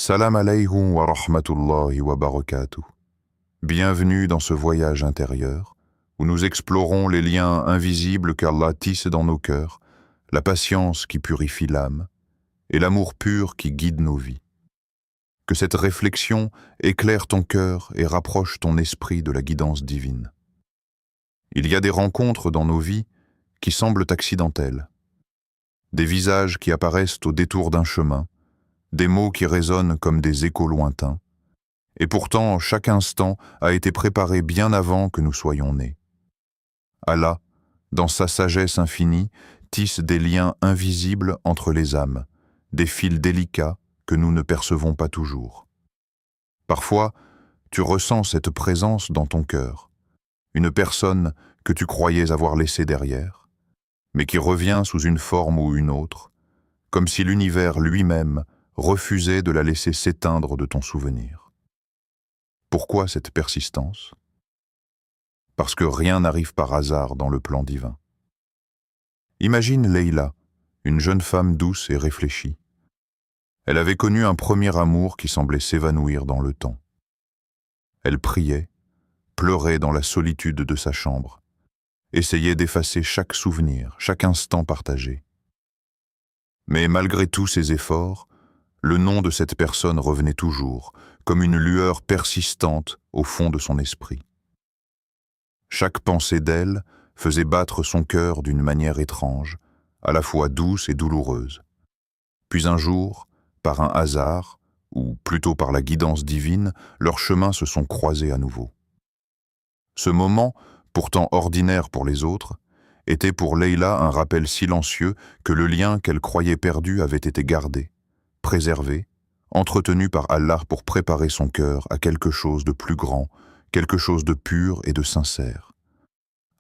Salam alaykum wa rahmatullahi wa barakatuh. Bienvenue dans ce voyage intérieur où nous explorons les liens invisibles qu'Allah tisse dans nos cœurs, la patience qui purifie l'âme et l'amour pur qui guide nos vies. Que cette réflexion éclaire ton cœur et rapproche ton esprit de la guidance divine. Il y a des rencontres dans nos vies qui semblent accidentelles, des visages qui apparaissent au détour d'un chemin, des mots qui résonnent comme des échos lointains, et pourtant chaque instant a été préparé bien avant que nous soyons nés. Allah, dans sa sagesse infinie, tisse des liens invisibles entre les âmes, des fils délicats que nous ne percevons pas toujours. Parfois, tu ressens cette présence dans ton cœur, une personne que tu croyais avoir laissée derrière, mais qui revient sous une forme ou une autre, comme si l'univers lui-même refusait de la laisser s'éteindre de ton souvenir. Pourquoi cette persistance? Parce que rien n'arrive par hasard dans le plan divin. Imagine Leïla, une jeune femme douce et réfléchie. Elle avait connu un premier amour qui semblait s'évanouir dans le temps. Elle priait, pleurait dans la solitude de sa chambre, essayait d'effacer chaque souvenir, chaque instant partagé. Mais malgré tous ses efforts, le nom de cette personne revenait toujours, comme une lueur persistante au fond de son esprit. Chaque pensée d'elle faisait battre son cœur d'une manière étrange, à la fois douce et douloureuse. Puis un jour, par un hasard, ou plutôt par la guidance divine, leurs chemins se sont croisés à nouveau. Ce moment, pourtant ordinaire pour les autres, était pour Leïla un rappel silencieux que le lien qu'elle croyait perdu avait été gardé, préservé, entretenu par Allah pour préparer son cœur à quelque chose de plus grand, quelque chose de pur et de sincère.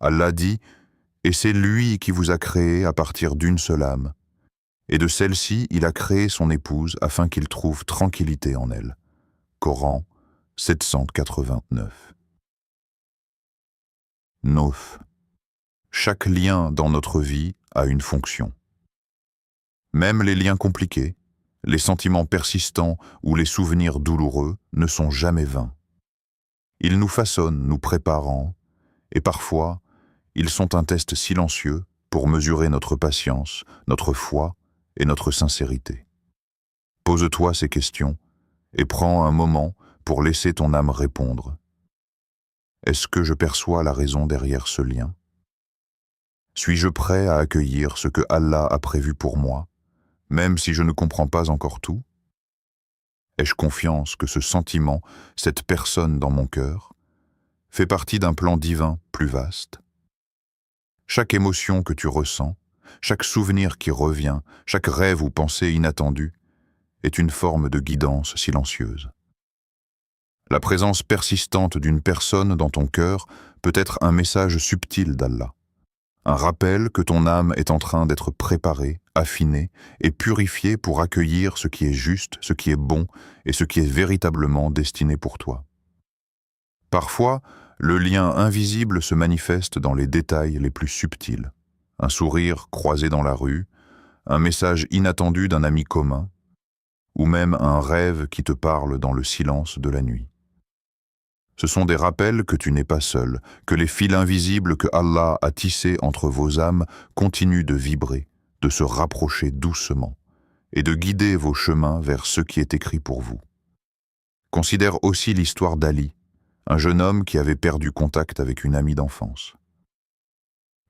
Allah dit « Et c'est lui qui vous a créé à partir d'une seule âme. Et de celle-ci, il a créé son épouse afin qu'il trouve tranquillité en elle. » Coran 789. 9. Chaque lien dans notre vie a une fonction. Même les liens compliqués, les sentiments persistants ou les souvenirs douloureux ne sont jamais vains. Ils nous façonnent, nous préparant, et parfois, ils sont un test silencieux pour mesurer notre patience, notre foi et notre sincérité. Pose-toi ces questions et prends un moment pour laisser ton âme répondre. Est-ce que je perçois la raison derrière ce lien? Suis-je prêt à accueillir ce que Allah a prévu pour moi, même si je ne comprends pas encore tout? Ai-je confiance que ce sentiment, cette personne dans mon cœur, fait partie d'un plan divin plus vaste? Chaque émotion que tu ressens, chaque souvenir qui revient, chaque rêve ou pensée inattendue, est une forme de guidance silencieuse. La présence persistante d'une personne dans ton cœur peut être un message subtil d'Allah, un rappel que ton âme est en train d'être préparée, affinée et purifiée pour accueillir ce qui est juste, ce qui est bon et ce qui est véritablement destiné pour toi. Parfois, le lien invisible se manifeste dans les détails les plus subtils. Un sourire croisé dans la rue, un message inattendu d'un ami commun, ou même un rêve qui te parle dans le silence de la nuit. Ce sont des rappels que tu n'es pas seul, que les fils invisibles que Allah a tissés entre vos âmes continuent de vibrer, de se rapprocher doucement, et de guider vos chemins vers ce qui est écrit pour vous. Considère aussi l'histoire d'Ali, un jeune homme qui avait perdu contact avec une amie d'enfance.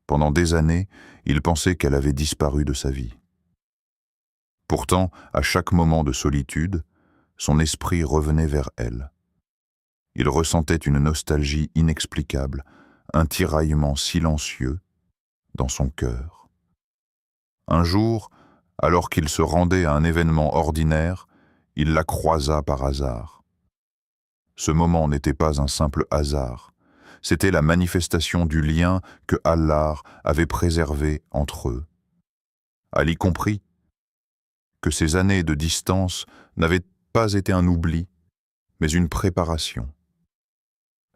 Pendant des années, il pensait qu'elle avait disparu de sa vie. Pourtant, à chaque moment de solitude, son esprit revenait vers elle. Il ressentait une nostalgie inexplicable, un tiraillement silencieux dans son cœur. Un jour, alors qu'il se rendait à un événement ordinaire, il la croisa par hasard. Ce moment n'était pas un simple hasard, c'était la manifestation du lien que Allah avait préservé entre eux. Ali comprit que ces années de distance n'avaient pas été un oubli, mais une préparation.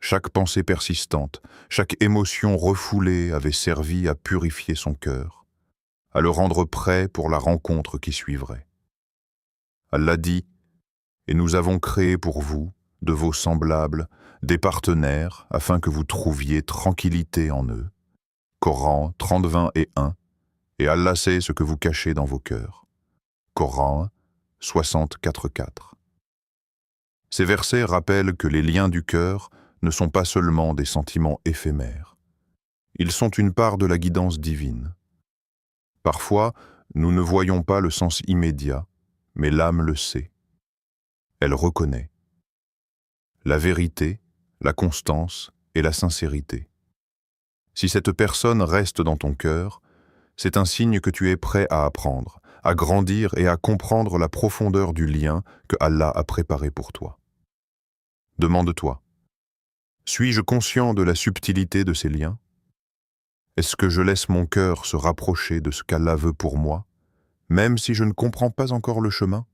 Chaque pensée persistante, chaque émotion refoulée avait servi à purifier son cœur, à le rendre prêt pour la rencontre qui suivrait. Allah dit et nous avons créé pour vous, de vos semblables, des partenaires, afin que vous trouviez tranquillité en eux. Coran 30, 20 et 1, et Allah sait ce que vous cachez dans vos cœurs. Coran 64, 4. Ces versets rappellent que les liens du cœur ne sont pas seulement des sentiments éphémères. Ils sont une part de la guidance divine. Parfois, nous ne voyons pas le sens immédiat, mais l'âme le sait. Elle reconnaît la vérité, la constance et la sincérité. Si cette personne reste dans ton cœur, c'est un signe que tu es prêt à apprendre, à grandir et à comprendre la profondeur du lien que Allah a préparé pour toi. Demande-toi, suis-je conscient de la subtilité de ces liens? Est-ce que je laisse mon cœur se rapprocher de ce qu'Allah veut pour moi, même si je ne comprends pas encore le chemin?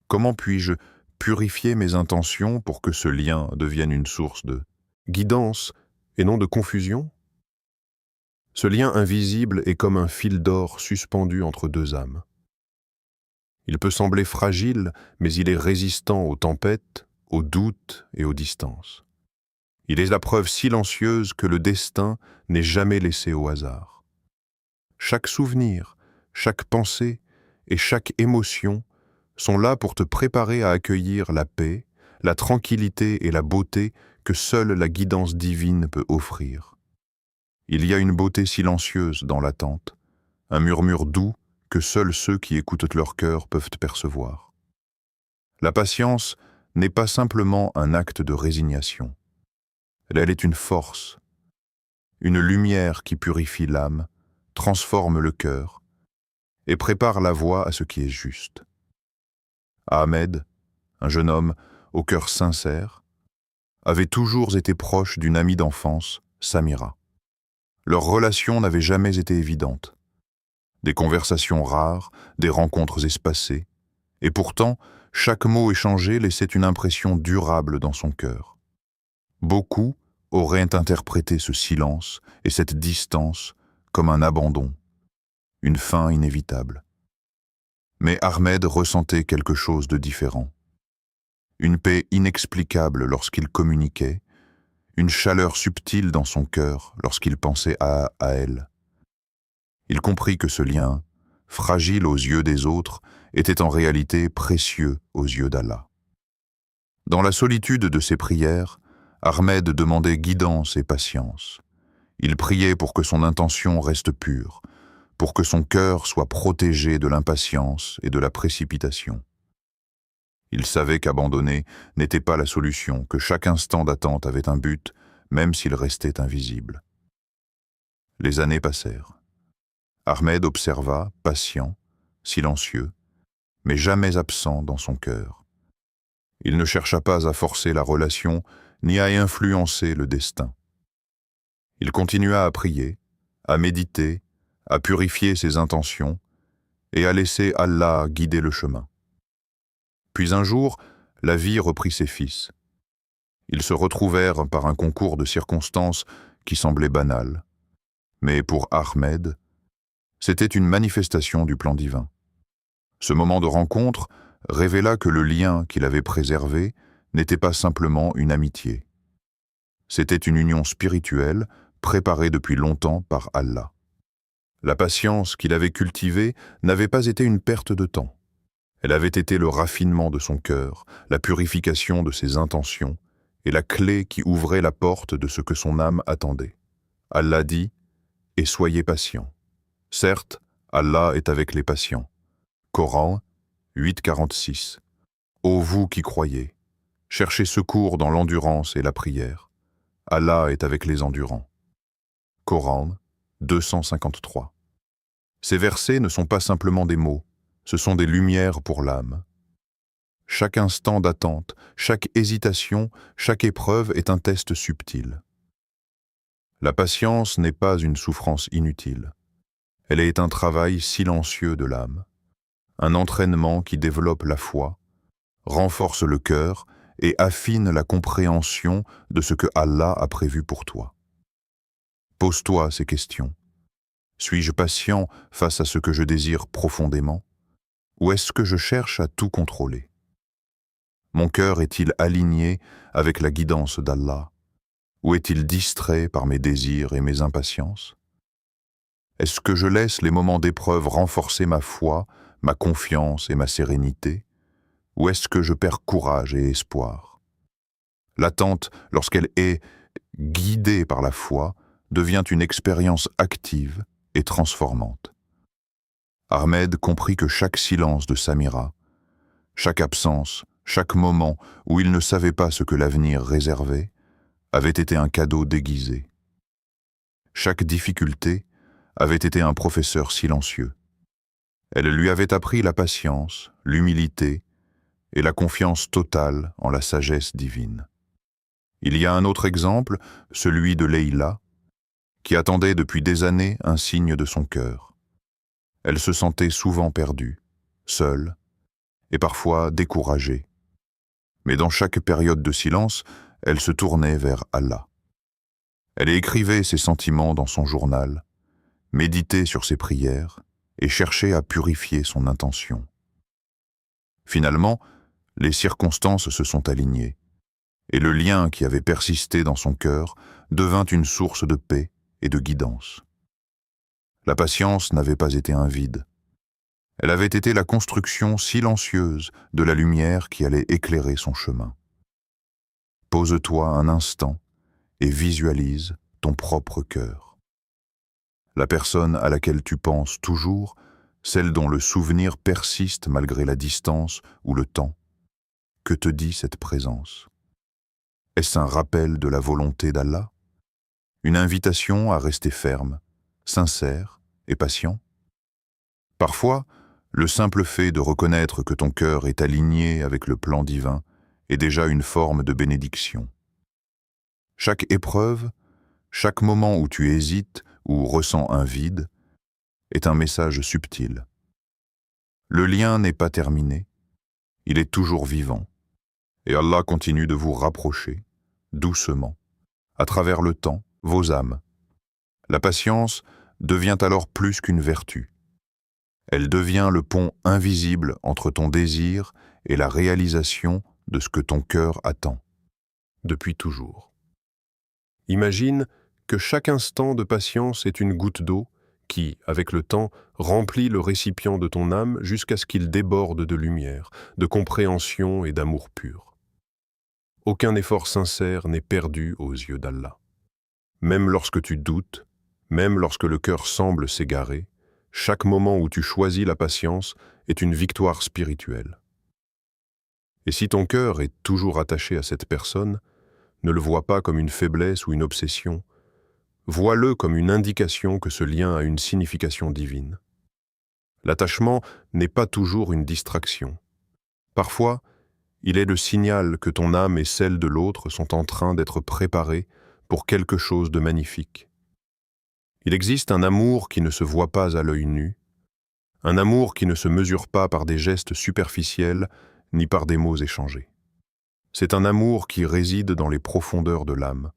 Comment puis-je purifier mes intentions pour que ce lien devienne une source de guidance et non de confusion? Ce lien invisible est comme un fil d'or suspendu entre deux âmes. Il peut sembler fragile, mais il est résistant aux tempêtes, aux doutes et aux distances. Il est la preuve silencieuse que le destin n'est jamais laissé au hasard. Chaque souvenir, chaque pensée et chaque émotion sont là pour te préparer à accueillir la paix, la tranquillité et la beauté que seule la guidance divine peut offrir. Il y a une beauté silencieuse dans l'attente, un murmure doux que seuls ceux qui écoutent leur cœur peuvent percevoir. La patience n'est pas simplement un acte de résignation. Elle est une force, une lumière qui purifie l'âme, transforme le cœur et prépare la voie à ce qui est juste. Ahmed, un jeune homme au cœur sincère, avait toujours été proche d'une amie d'enfance, Samira. Leur relation n'avait jamais été évidente. Des conversations rares, des rencontres espacées, et pourtant, chaque mot échangé laissait une impression durable dans son cœur. Beaucoup auraient interprété ce silence et cette distance comme un abandon, une fin inévitable. Mais Ahmed ressentait quelque chose de différent. Une paix inexplicable lorsqu'il communiquait, une chaleur subtile dans son cœur lorsqu'il pensait à elle. Il comprit que ce lien, fragile aux yeux des autres, était en réalité précieux aux yeux d'Allah. Dans la solitude de ses prières, Ahmed demandait guidance et patience. Il priait pour que son intention reste pure, pour que son cœur soit protégé de l'impatience et de la précipitation. Il savait qu'abandonner n'était pas la solution, que chaque instant d'attente avait un but, même s'il restait invisible. Les années passèrent. Ahmed observa, patient, silencieux, mais jamais absent dans son cœur. Il ne chercha pas à forcer la relation, ni à influencer le destin. Il continua à prier, à méditer, à purifier ses intentions et à laisser Allah guider le chemin. Puis un jour, la vie reprit ses fils. Ils se retrouvèrent par un concours de circonstances qui semblait banal. Mais pour Ahmed, c'était une manifestation du plan divin. Ce moment de rencontre révéla que le lien qu'il avait préservé n'était pas simplement une amitié. C'était une union spirituelle préparée depuis longtemps par Allah. La patience qu'il avait cultivée n'avait pas été une perte de temps. Elle avait été le raffinement de son cœur, la purification de ses intentions et la clé qui ouvrait la porte de ce que son âme attendait. Allah dit « Et soyez patients ». Certes, Allah est avec les patients. Coran 8,46. Ô vous qui croyez, cherchez secours dans l'endurance et la prière. Allah est avec les endurants. Coran 253. Ces versets ne sont pas simplement des mots, ce sont des lumières pour l'âme. Chaque instant d'attente, chaque hésitation, chaque épreuve est un test subtil. La patience n'est pas une souffrance inutile. Elle est un travail silencieux de l'âme, un entraînement qui développe la foi, renforce le cœur et affine la compréhension de ce que Allah a prévu pour toi. Pose-toi ces questions. Suis-je patient face à ce que je désire profondément? Ou est-ce que je cherche à tout contrôler? Mon cœur est-il aligné avec la guidance d'Allah? Ou est-il distrait par mes désirs et mes impatiences? Est-ce que je laisse les moments d'épreuve renforcer ma foi, ma confiance et ma sérénité? Ou est-ce que je perds courage et espoir? L'attente, lorsqu'elle est guidée par la foi, devient une expérience active et transformante. Ahmed comprit que chaque silence de Samira, chaque absence, chaque moment où il ne savait pas ce que l'avenir réservait, avait été un cadeau déguisé. Chaque difficulté avait été un professeur silencieux. Elle lui avait appris la patience, l'humilité et la confiance totale en la sagesse divine. Il y a un autre exemple, celui de Leïla, qui attendait depuis des années un signe de son cœur. Elle se sentait souvent perdue, seule et parfois découragée. Mais dans chaque période de silence, elle se tournait vers Allah. Elle écrivait ses sentiments dans son journal, méditait sur ses prières et cherchait à purifier son intention. Finalement, les circonstances se sont alignées, et le lien qui avait persisté dans son cœur devint une source de paix et de guidance. La patience n'avait pas été un vide. Elle avait été la construction silencieuse de la lumière qui allait éclairer son chemin. Pose-toi un instant et visualise ton propre cœur. La personne à laquelle tu penses toujours, celle dont le souvenir persiste malgré la distance ou le temps. Que te dit cette présence? Est-ce un rappel de la volonté d'Allah? Une invitation à rester ferme, sincère et patient? Parfois, le simple fait de reconnaître que ton cœur est aligné avec le plan divin est déjà une forme de bénédiction. Chaque épreuve, chaque moment où tu hésites ou ressens un vide, est un message subtil. Le lien n'est pas terminé, il est toujours vivant, et Allah continue de vous rapprocher, doucement, à travers le temps, vos âmes. La patience devient alors plus qu'une vertu. Elle devient le pont invisible entre ton désir et la réalisation de ce que ton cœur attend, depuis toujours. Imagine que chaque instant de patience est une goutte d'eau qui, avec le temps, remplit le récipient de ton âme jusqu'à ce qu'il déborde de lumière, de compréhension et d'amour pur. Aucun effort sincère n'est perdu aux yeux d'Allah. Même lorsque tu doutes, même lorsque le cœur semble s'égarer, chaque moment où tu choisis la patience est une victoire spirituelle. Et si ton cœur est toujours attaché à cette personne, ne le vois pas comme une faiblesse ou une obsession, vois-le comme une indication que ce lien a une signification divine. L'attachement n'est pas toujours une distraction. Parfois, il est le signal que ton âme et celle de l'autre sont en train d'être préparées pour quelque chose de magnifique. Il existe un amour qui ne se voit pas à l'œil nu, un amour qui ne se mesure pas par des gestes superficiels ni par des mots échangés. C'est un amour qui réside dans les profondeurs de l'âme,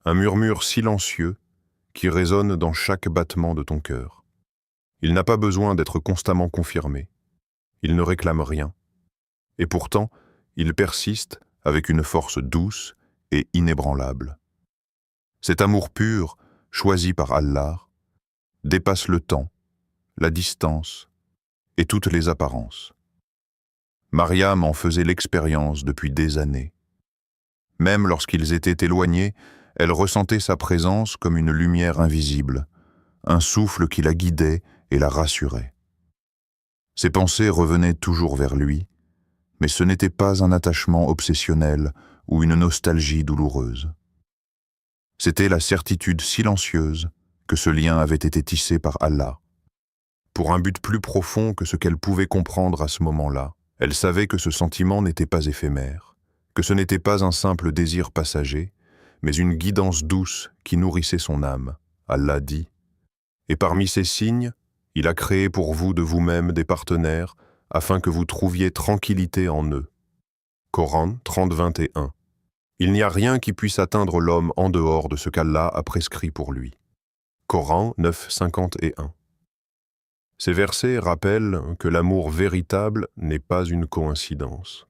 un murmure silencieux qui résonne dans chaque battement de ton cœur. Il n'a pas besoin d'être constamment confirmé, il ne réclame rien, et pourtant, il persiste avec une force douce et inébranlable. Cet amour pur, choisi par Allah, dépasse le temps, la distance et toutes les apparences. Mariam en faisait l'expérience depuis des années. Même lorsqu'ils étaient éloignés, elle ressentait sa présence comme une lumière invisible, un souffle qui la guidait et la rassurait. Ses pensées revenaient toujours vers lui, mais ce n'était pas un attachement obsessionnel ou une nostalgie douloureuse. C'était la certitude silencieuse que ce lien avait été tissé par Allah, pour un but plus profond que ce qu'elle pouvait comprendre à ce moment-là. Elle savait que ce sentiment n'était pas éphémère, que ce n'était pas un simple désir passager, mais une guidance douce qui nourrissait son âme. Allah dit, « Et parmi ces signes, il a créé pour vous de vous-même des partenaires, afin que vous trouviez tranquillité en eux. » Coran 30-21. Il n'y a rien qui puisse atteindre l'homme en dehors de ce qu'Allah a prescrit pour lui. Coran 9-51. Ces versets rappellent que l'amour véritable n'est pas une coïncidence.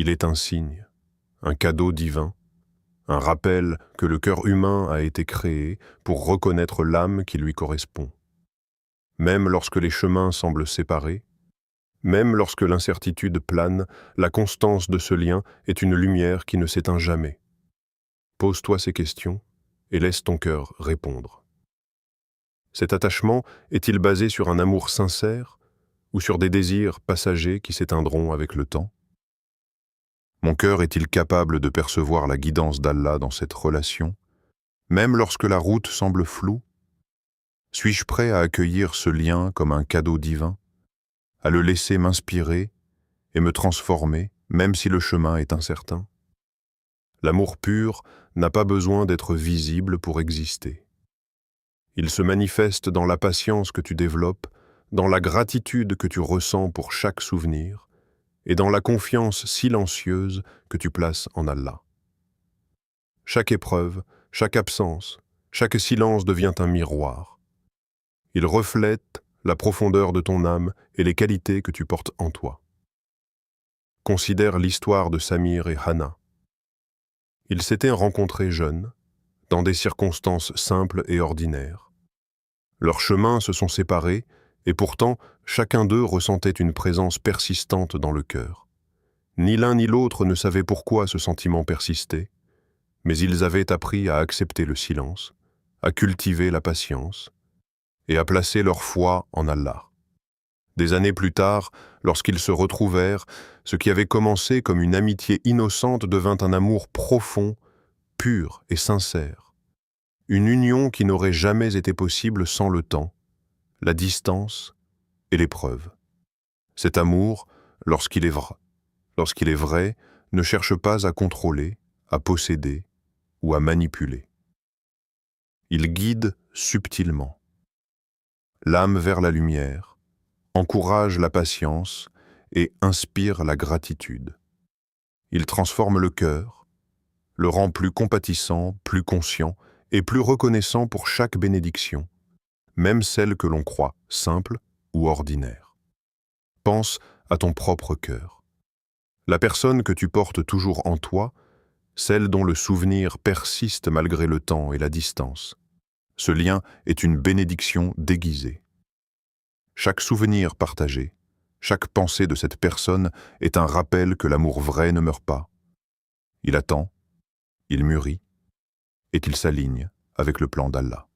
Il est un signe, un cadeau divin, un rappel que le cœur humain a été créé pour reconnaître l'âme qui lui correspond. Même lorsque les chemins semblent séparés, même lorsque l'incertitude plane, la constance de ce lien est une lumière qui ne s'éteint jamais. Pose-toi ces questions et laisse ton cœur répondre. Cet attachement est-il basé sur un amour sincère ou sur des désirs passagers qui s'éteindront avec le temps? Mon cœur est-il capable de percevoir la guidance d'Allah dans cette relation, même lorsque la route semble floue? Suis-je prêt à accueillir ce lien comme un cadeau divin, à le laisser m'inspirer et me transformer, même si le chemin est incertain? L'amour pur n'a pas besoin d'être visible pour exister. Il se manifeste dans la patience que tu développes, dans la gratitude que tu ressens pour chaque souvenir, et dans la confiance silencieuse que tu places en Allah. Chaque épreuve, chaque absence, chaque silence devient un miroir. Il reflète la profondeur de ton âme et les qualités que tu portes en toi. Considère l'histoire de Samir et Hana. Ils s'étaient rencontrés jeunes, dans des circonstances simples et ordinaires. Leurs chemins se sont séparés, et pourtant, chacun d'eux ressentait une présence persistante dans le cœur. Ni l'un ni l'autre ne savait pourquoi ce sentiment persistait, mais ils avaient appris à accepter le silence, à cultiver la patience et à placer leur foi en Allah. Des années plus tard, lorsqu'ils se retrouvèrent, ce qui avait commencé comme une amitié innocente devint un amour profond, pur et sincère. Une union qui n'aurait jamais été possible sans le temps, la distance et l'épreuve. Cet amour, lorsqu'il est vrai, ne cherche pas à contrôler, à posséder ou à manipuler. Il guide subtilement. L'âme vers la lumière, encourage la patience et inspire la gratitude. Il transforme le cœur, le rend plus compatissant, plus conscient et plus reconnaissant pour chaque bénédiction, même celle que l'on croit simple ou ordinaire. Pense à ton propre cœur. La personne que tu portes toujours en toi, celle dont le souvenir persiste malgré le temps et la distance. Ce lien est une bénédiction déguisée. Chaque souvenir partagé, chaque pensée de cette personne est un rappel que l'amour vrai ne meurt pas. Il attend, il mûrit, et il s'aligne avec le plan d'Allah.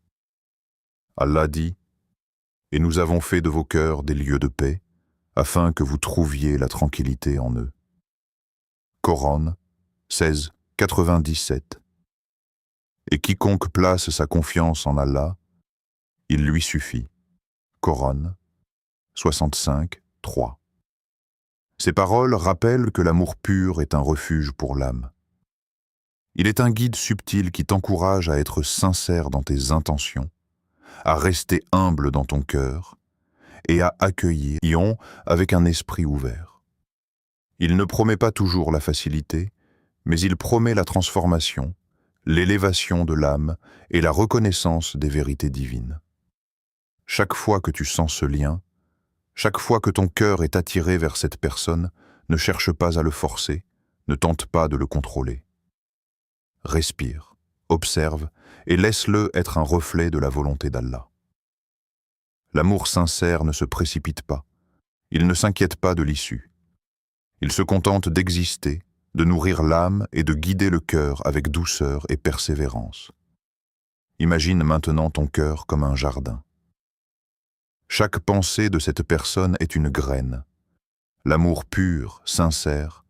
Allah dit « Et nous avons fait de vos cœurs des lieux de paix, afin que vous trouviez la tranquillité en eux. » Coran 16, 97. Et quiconque place sa confiance en Allah, il lui suffit. Coran 65, 3. Ces paroles rappellent que l'amour pur est un refuge pour l'âme. Il est un guide subtil qui t'encourage à être sincère dans tes intentions, à rester humble dans ton cœur et à accueillir Ion avec un esprit ouvert. Il ne promet pas toujours la facilité, mais il promet la transformation, l'élévation de l'âme et la reconnaissance des vérités divines. Chaque fois que tu sens ce lien, chaque fois que ton cœur est attiré vers cette personne, ne cherche pas à le forcer, ne tente pas de le contrôler. Respire, observe et laisse-le être un reflet de la volonté d'Allah. L'amour sincère ne se précipite pas, il ne s'inquiète pas de l'issue. Il se contente d'exister, de nourrir l'âme et de guider le cœur avec douceur et persévérance. Imagine maintenant ton cœur comme un jardin. Chaque pensée de cette personne est une graine. L'amour pur, sincère,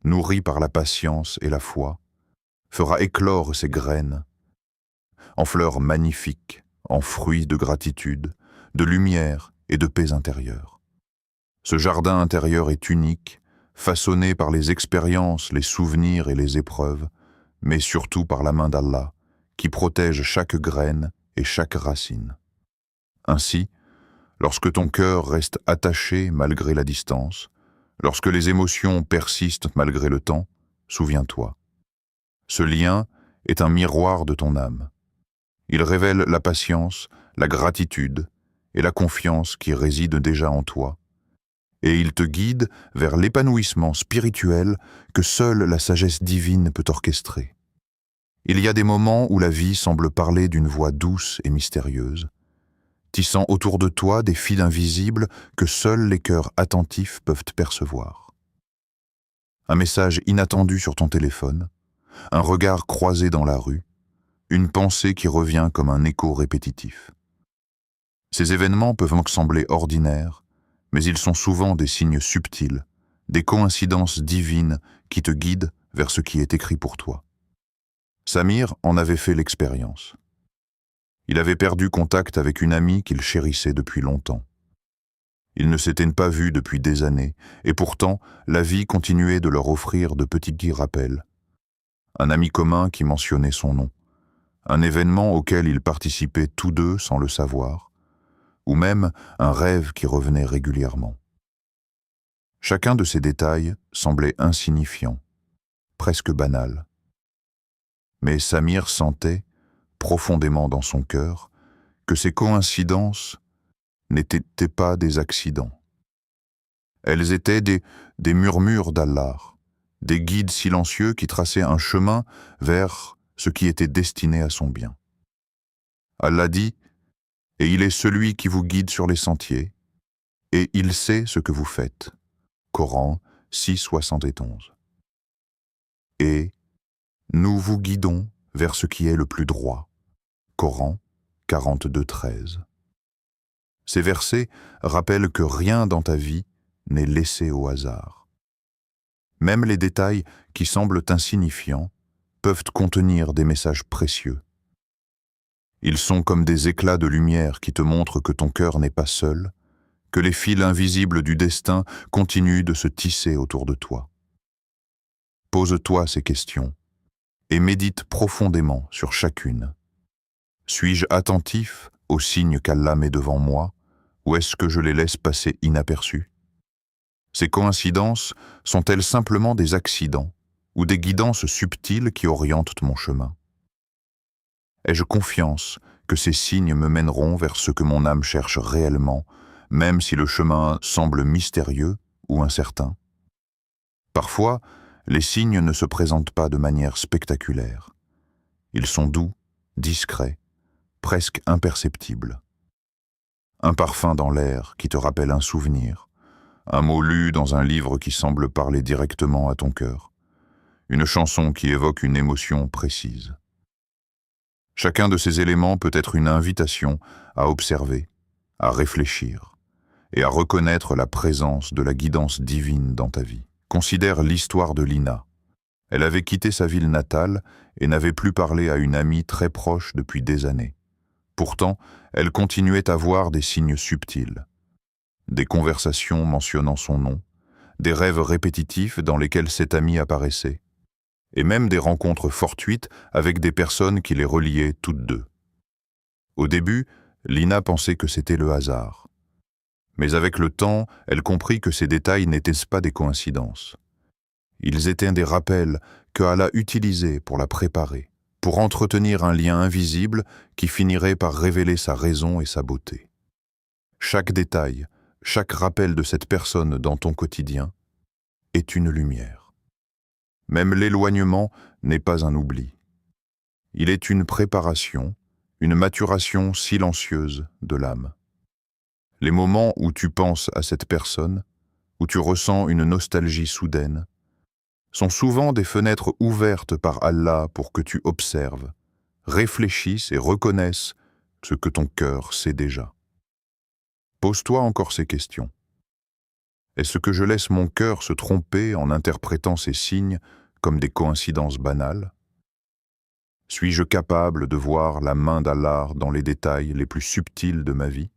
nourri par la patience et la foi, fera éclore ces graines en fleurs magnifiques, en fruits de gratitude, de lumière et de paix intérieure. Ce jardin intérieur est unique, façonné par les expériences, les souvenirs et les épreuves, mais surtout par la main d'Allah, qui protège chaque graine et chaque racine. Ainsi, lorsque ton cœur reste attaché malgré la distance, lorsque les émotions persistent malgré le temps, souviens-toi. Ce lien est un miroir de ton âme. Il révèle la patience, la gratitude et la confiance qui résident déjà en toi, et il te guide vers l'épanouissement spirituel que seule la sagesse divine peut orchestrer. Il y a des moments où la vie semble parler d'une voix douce et mystérieuse, tissant autour de toi des fils invisibles que seuls les cœurs attentifs peuvent percevoir. Un message inattendu sur ton téléphone, un regard croisé dans la rue, une pensée qui revient comme un écho répétitif. Ces événements peuvent sembler ordinaires, mais ils sont souvent des signes subtils, des coïncidences divines qui te guident vers ce qui est écrit pour toi. Samir en avait fait l'expérience. Il avait perdu contact avec une amie qu'il chérissait depuis longtemps. Ils ne s'étaient pas vus depuis des années, et pourtant, la vie continuait de leur offrir de petits rappels. Un ami commun qui mentionnait son nom, un événement auquel ils participaient tous deux sans le savoir, ou même un rêve qui revenait régulièrement. Chacun de ces détails semblait insignifiant, presque banal. Mais Samir sentait, profondément dans son cœur, que ces coïncidences n'étaient pas des accidents. Elles étaient des murmures d'Allah, des guides silencieux qui traçaient un chemin vers ce qui était destiné à son bien. Allah dit « Et il est celui qui vous guide sur les sentiers, et il sait ce que vous faites. » Coran 6,71. Et nous vous guidons vers ce qui est le plus droit. Coran 42,13. Ces versets rappellent que rien dans ta vie n'est laissé au hasard. Même les détails qui semblent insignifiants peuvent contenir des messages précieux. Ils sont comme des éclats de lumière qui te montrent que ton cœur n'est pas seul, que les fils invisibles du destin continuent de se tisser autour de toi. Pose-toi ces questions et médite profondément sur chacune. Suis-je attentif aux signes qu'Allah met devant moi, ou est-ce que je les laisse passer inaperçus? Ces coïncidences sont-elles simplement des accidents ou des guidances subtiles qui orientent mon chemin? Ai-je confiance que ces signes me mèneront vers ce que mon âme cherche réellement, même si le chemin semble mystérieux ou incertain? Parfois, les signes ne se présentent pas de manière spectaculaire. Ils sont doux, discrets, presque imperceptibles. Un parfum dans l'air qui te rappelle un souvenir, un mot lu dans un livre qui semble parler directement à ton cœur, une chanson qui évoque une émotion précise. Chacun de ces éléments peut être une invitation à observer, à réfléchir et à reconnaître la présence de la guidance divine dans ta vie. Considère l'histoire de Lina. Elle avait quitté sa ville natale et n'avait plus parlé à une amie très proche depuis des années. Pourtant, elle continuait à voir des signes subtils. Des conversations mentionnant son nom, des rêves répétitifs dans lesquels cette amie apparaissait, et même des rencontres fortuites avec des personnes qui les reliaient toutes deux. Au début, Lina pensait que c'était le hasard. Mais avec le temps, elle comprit que ces détails n'étaient pas des coïncidences. Ils étaient des rappels que Allah utilisait pour la préparer, pour entretenir un lien invisible qui finirait par révéler sa raison et sa beauté. Chaque détail, chaque rappel de cette personne dans ton quotidien est une lumière. Même l'éloignement n'est pas un oubli. Il est une préparation, une maturation silencieuse de l'âme. Les moments où tu penses à cette personne, où tu ressens une nostalgie soudaine, sont souvent des fenêtres ouvertes par Allah pour que tu observes, réfléchisses et reconnaisses ce que ton cœur sait déjà. Pose-toi encore ces questions. Est-ce que je laisse mon cœur se tromper en interprétant ces signes comme des coïncidences banales? Suis-je capable de voir la main d'Allah dans les détails les plus subtils de ma vie?